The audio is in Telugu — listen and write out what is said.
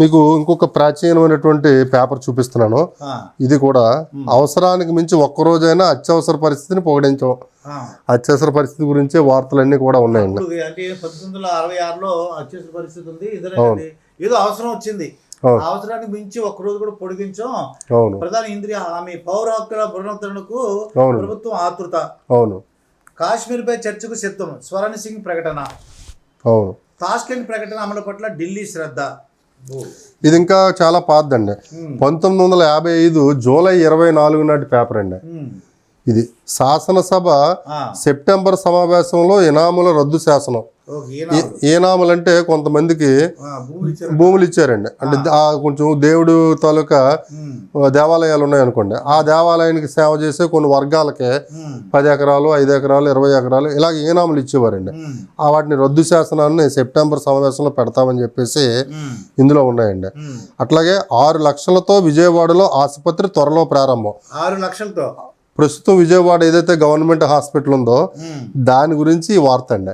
మీకు ఇంకొక ప్రాచీనమైనటువంటి పేపర్ చూపిస్తున్నాను. ఇది కూడా అవసరానికి మించి ఒక్కరోజైనా అత్యవసర పరిస్థితిని పొగిడించాం. అత్యవసర పరిస్థితి గురించే వార్తలన్నీ కూడా ఉన్నాయండి. అంటే 1966లో అత్యవసర పరిస్థితి ఉంది, ఏదో అవసరం వచ్చింది, అవసరానికి మించి ఒక్కరోజు కూడా పొడిగించాం. అవును. ప్రధాన ఇంద్రియ హామీ పౌర హక్కుల పునరుద్ధరణకు ప్రభుత్వం ఆతృత. అవును. కాశ్మీర్ పై చర్చకు సిద్ధం, స్వరణ్ సింగ్ ప్రకటన. అవును. తాష్కెంట్ ప్రకటన అమలు పట్ల ఢిల్లీ శ్రద్ధ. ఇది ఇంకా చాలా పాతదండి. 1955 జూలై 24 నాటి పేపర్ అండి. ఇది శాసనసభ సెప్టెంబర్ సమావేశంలో ఇనాముల రద్దు శాసనం. ఈనాములు అంటే కొంతమందికి భూములు ఇచ్చారండి. అంటే కొంచెం దేవుడు తాలూకా దేవాలయాలు ఉన్నాయనుకోండి, ఆ దేవాలయానికి సేవ చేసే కొన్ని వర్గాలకే 10 ఎకరాలు 5 ఎకరాలు 20 ఎకరాలు ఇలాగ ఈనాములు ఇచ్చేవారండి. వాటిని రద్దు శాసనాన్ని సెప్టెంబర్ సమావేశంలో పెడతామని చెప్పేసి ఇందులో ఉన్నాయండి. అట్లాగే 6 లక్షలతో విజయవాడలో ఆసుపత్రి త్వరలో ప్రారంభం. 6 లక్షలతో ప్రస్తుతం విజయవాడ ఏదైతే గవర్నమెంట్ హాస్పిటల్ ఉందో దాని గురించి ఈ వార్త అండి.